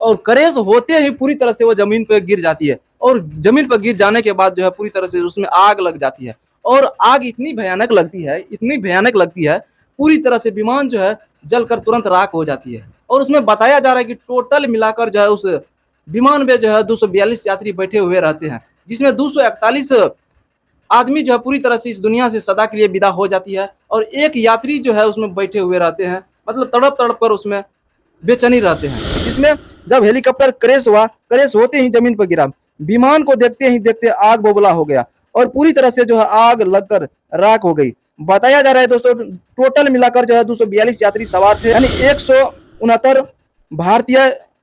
और क्रेश होते ही पूरी तरह से वो जमीन पर गिर जाती है और जमीन पर गिर जाने के बाद जो है पूरी तरह से उसमें आग लग जाती है और आग इतनी भयानक लगती है, इतनी भयानक लगती है, पूरी तरह से विमान जो है जलकर तुरंत राख हो जाती है। और उसमें बताया जा रहा है कि टोटल मिलाकर जो है उस विमान में जो है 242 यात्री बैठे हुए रहते हैं, जिसमें 241 आदमी जो है पूरी तरह से इस दुनिया से सदा के लिए विदा हो जाती है और एक यात्री जो है उसमें बैठे हुए रहते हैं, मतलब तड़प तड़प कर उसमें बेचैनी रहते हैं। जिसमें जब हेलीकॉप्टर क्रैश हुआ, क्रैश होते ही जमीन पर गिरा, विमान को देखते ही देखते आग बबूला हो गया और पूरी तरह से जो है आग लगकर राख हो गई। बताया जा रहा है दोस्तों टोटल मिलाकर जो है 242 यात्री सवार थे, यानी 169 भारतीय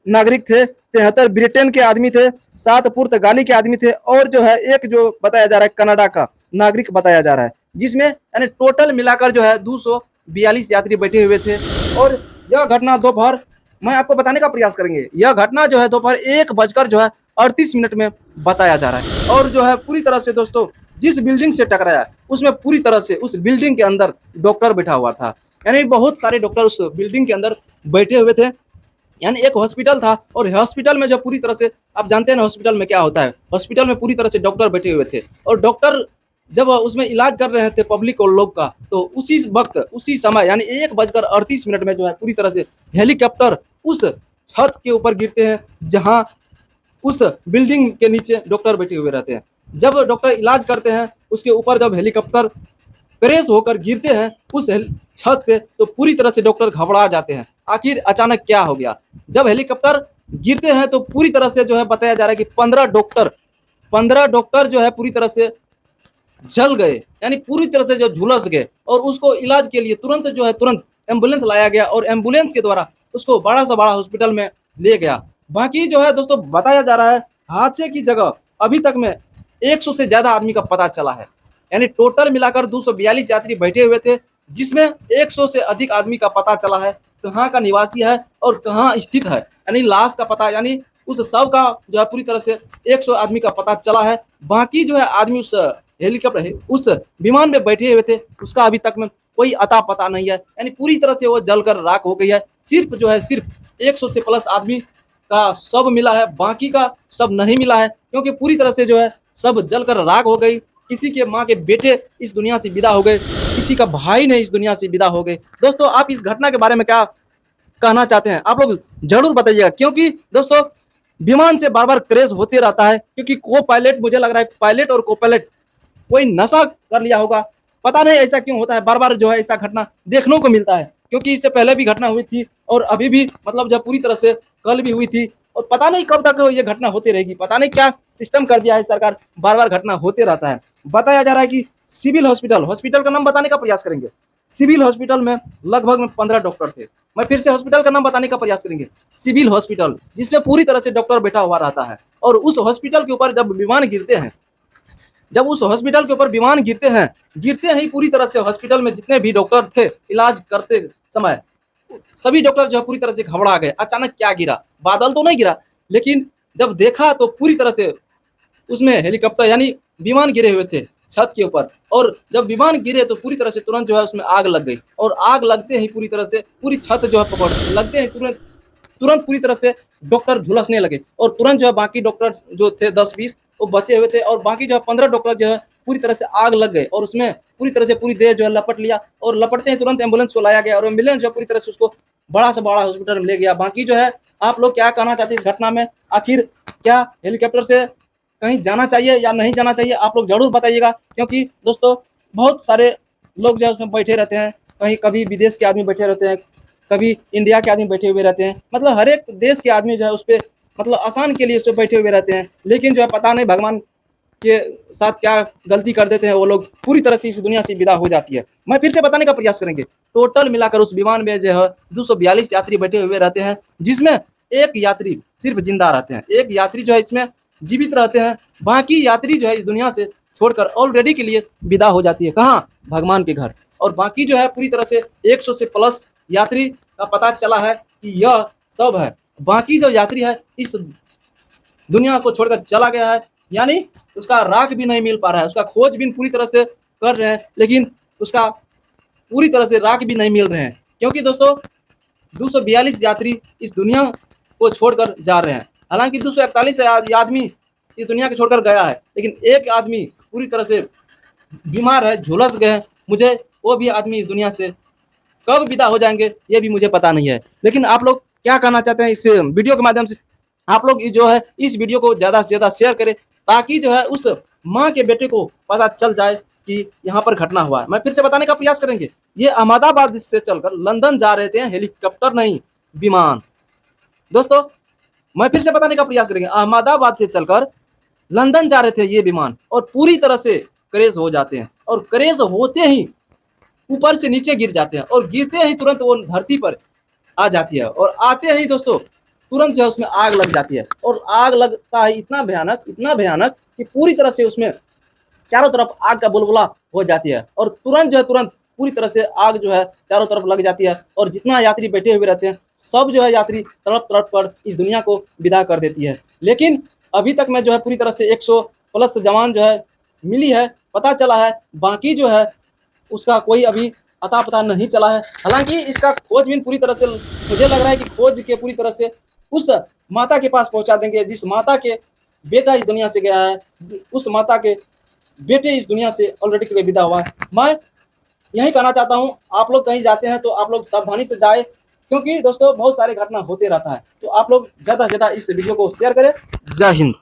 नागरिक थे, 73 ब्रिटेन के आदमी थे, 7 पुर्तगाली के आदमी थे और जो है एक जो बताया जा रहा है कनाडा का नागरिक बताया जा रहा है, जिसमें यानी टोटल मिलाकर जो है 242 यात्री बैठे हुए थे। और यह घटना दोपहर, मैं आपको बताने का प्रयास करेंगे, यह घटना जो है दोपहर 1 बजकर जो है 38 मिनट में बताया जा रहा है। और जो है पूरी तरह से दोस्तों जिस बिल्डिंग से टकराया उसमें पूरी तरह से उस बिल्डिंग के अंदर डॉक्टर बैठा हुआ था, यानी बहुत सारे डॉक्टर उस बिल्डिंग के अंदर बैठे हुए थे, यानी एक हॉस्पिटल था और हॉस्पिटल में जो पूरी तरह से आप जानते हैं ना हॉस्पिटल में क्या होता है, हॉस्पिटल में पूरी तरह से डॉक्टर बैठे हुए थे और डॉक्टर जब उसमें इलाज कर रहे थे पब्लिक और लोग का, तो उसी वक्त उसी समय यानी 1 बजकर 38 मिनट में जो है पूरी तरह से हेलीकॉप्टर उस छत के ऊपर गिरते हैं जहां उस बिल्डिंग के नीचे डॉक्टर बैठे हुए रहते हैं। जब डॉक्टर इलाज करते हैं उसके ऊपर जब हेलीकॉप्टर क्रैश होकर गिरते हैं उस छत पे, तो पूरी तरह से डॉक्टर घबरा जाते हैं, आखिर अचानक क्या हो गया। जब हेलीकॉप्टर गिरते हैं तो पूरी तरह से जो है बताया जा रहा है कि 15 डॉक्टर जो है पूरी तरह से जल गए, यानी पूरी तरह से जो झुलस गए और उसको इलाज के लिए तुरंत जो है तुरंत एम्बुलेंस लाया गया और एम्बुलेंस के द्वारा उसको बड़ा से बड़ा हॉस्पिटल में ले गया। बाकी जो है दोस्तों बताया जा रहा है हादसे की जगह अभी तक में 100 से ज्यादा आदमी का पता चला है, यानी टोटल मिलाकर 242 यात्री बैठे हुए थे, जिसमें 100 से अधिक आदमी का पता चला है कहाँ का निवासी है और कहाँ स्थित है, यानी लाश का पता, यानी उस शव का जो है पूरी तरह से 100 आदमी का पता चला है। बाकी जो है आदमी उस हेलीकॉप्टर उस विमान में बैठे हुए थे उसका अभी तक में कोई अता पता नहीं है, यानी पूरी तरह से वो जलकर राख हो गई है। सिर्फ जो है सिर्फ 100 से प्लस आदमी का शव मिला है, बाकी का शव नहीं मिला है क्योंकि पूरी तरह से जो है सब जलकर राख हो गई। किसी के माँ के बेटे इस दुनिया से विदा हो गए, किसी का भाई नहीं इस दुनिया से विदा हो गए। दोस्तों आप इस घटना के बारे में क्या कहना चाहते हैं, आप लोग जरूर बताइएगा, क्योंकि दोस्तों विमान से बार बार क्रैश होते रहता है क्योंकि को पायलट, मुझे लग रहा है पायलट और को पायलट कोई नशा कर लिया होगा, पता नहीं ऐसा क्यों होता है, बार बार जो है ऐसा घटना देखने को मिलता है क्योंकि इससे पहले भी घटना हुई थी और अभी भी मतलब जब पूरी तरह से कल भी हुई थी और पता नहीं कब तक ये घटना होती रहेगी, पता नहीं क्या सिस्टम कर दिया है सरकार, बार बार घटना होते रहता है। बताया जा रहा है कि सिविल हॉस्पिटल, हॉस्पिटल का नाम बताने का प्रयास करेंगे, सिविल हॉस्पिटल में लगभग में 15 डॉक्टर थे। मैं फिर से हॉस्पिटल का नाम बताने का प्रयास करेंगे, सिविल हॉस्पिटल, जिसमें पूरी तरह से डॉक्टर बैठा हुआ रहता है और उस हॉस्पिटल के ऊपर जब विमान गिरते हैं, जब उस हॉस्पिटल के ऊपर विमान गिरते हैं, गिरते ही पूरी तरह से हॉस्पिटल में जितने भी डॉक्टर थे इलाज करते समय सभी डॉक्टर जो है पूरी तरह से घबरा गए। अचानक क्या गिरा, बादल तो नहीं गिरा, लेकिन जब देखा तो पूरी तरह से उसमें हेलीकॉप्टर यानी विमान गिरे हुए थे छत के ऊपर, और जब विमान गिरे तो पूरी तरह से तुरंत जो है उसमें आग लग गई और आग लगते ही पूरी तरह से पूरी छत जो है पकड़ लगते ही तुरंत तुरंत पूरी तरह से डॉक्टर झुलसने लगे और तुरंत जो है बाकी डॉक्टर जो थे 10-20 वो बचे हुए थे और बाकी जो है 15 डॉक्टर जो है पूरी तरह से आग लग गए और उसमें पूरी तरह से पूरी देह जो है लपट लिया और लपटते ही तुरंत एम्बुलेंस को लाया गया और एम्बुलेंस जो पूरी तरह से उसको बड़ा से बड़ा हॉस्पिटल में ले गया। बाकी जो है आप लोग क्या कहना चाहते हैं इस घटना में, आखिर क्या हेलीकॉप्टर से कहीं जाना चाहिए या नहीं जाना चाहिए, आप लोग जरूर बताइएगा, क्योंकि दोस्तों बहुत सारे लोग जो है उसमें बैठे रहते हैं, कहीं कभी विदेश के आदमी बैठे रहते हैं, कभी इंडिया के आदमी बैठे हुए रहते हैं, मतलब हर एक देश के आदमी जो है उस पर मतलब आसान के लिए उस पर बैठे हुए रहते हैं, लेकिन जो है पता नहीं भगवान के साथ क्या गलती कर देते हैं, वो लोग पूरी तरह से इस दुनिया से विदा हो जाती है। मैं फिर से बताने का प्रयास करेंगे, टोटल मिलाकर उस विमान में जो है 242 यात्री बैठे हुए रहते हैं, जिसमें एक यात्री सिर्फ जिंदा रहते हैं, एक यात्री जो है इसमें जीवित रहते हैं, बाकी यात्री जो है इस दुनिया से छोड़कर ऑलरेडी के लिए विदा हो जाती है, कहाँ, भगवान के घर। और बाकी जो है पूरी तरह से 100 से प्लस यात्री का पता चला है कि यह सब है, बाकी जो यात्री है इस दुनिया को छोड़कर चला गया है, यानी उसका राख भी नहीं मिल पा रहा है, उसका खोजबीन पूरी तरह से कर रहे हैं लेकिन उसका पूरी तरह से राख भी नहीं मिल रहे हैं, क्योंकि दोस्तों 242 यात्री इस दुनिया को छोड़कर जा रहे हैं। हालांकि 241 आदमी इस दुनिया को छोड़कर गया है, लेकिन एक आदमी पूरी तरह से बीमार है, झुलस गए हैं। मुझे वो भी आदमी इस दुनिया से कब विदा हो जाएंगे ये भी मुझे पता नहीं है। लेकिन आप लोग क्या कहना चाहते हैं इस वीडियो के माध्यम से? आप लोग जो है इस वीडियो को ज़्यादा से ज़्यादा शेयर करें, ताकि जो है उस माँ के बेटे को पता चल जाए कि यहाँ पर घटना हुआ है। मैं फिर से बताने का प्रयास करेंगे, ये अहमदाबाद से चलकर लंदन जा रहे थे, हेलीकॉप्टर नहीं, विमान। दोस्तों, मैं फिर से बताने का प्रयास करेंगे, अहमदाबाद से चलकर लंदन जा रहे थे ये विमान, और पूरी तरह से क्रैश हो जाते हैं, और क्रैश होते ही ऊपर से नीचे गिर जाते हैं, और गिरते ही तुरंत वो धरती पर आ जाती है, और आते ही दोस्तों तुरंत जो है उसमें आग लग जाती है। और आग लगता है इतना भयानक कि पूरी तरह से उसमें चारों तरफ आग का बुलबुला हो जाती है, और तुरंत पूरी तरह से आग जो है चारों तरफ लग जाती है, और जितना यात्री बैठे हुए रहते हैं सब जो है यात्री तड़प तड़प कर इस दुनिया को विदा कर देती है। लेकिन अभी तक मैं जो है पूरी तरह से 100 प्लस जवान जो है मिली है, पता चला है, बाकी जो है उसका कोई अभी अता पता नहीं चला है। हालांकि इसका खोजबीन पूरी तरह से, मुझे लग रहा है कि खोज के पूरी तरह से उस माता के पास पहुंचा देंगे जिस माता के बेटा इस दुनिया से गया है, उस माता के बेटे इस दुनिया से ऑलरेडी के लिए विदा हुआ है। मैं यही कहना चाहता हूँ, आप लोग कहीं जाते हैं तो आप लोग सावधानी से जाए, क्योंकि दोस्तों बहुत सारे घटना होते रहता है। तो आप लोग ज़्यादा से ज़्यादा इस वीडियो को शेयर करें। जय हिंद।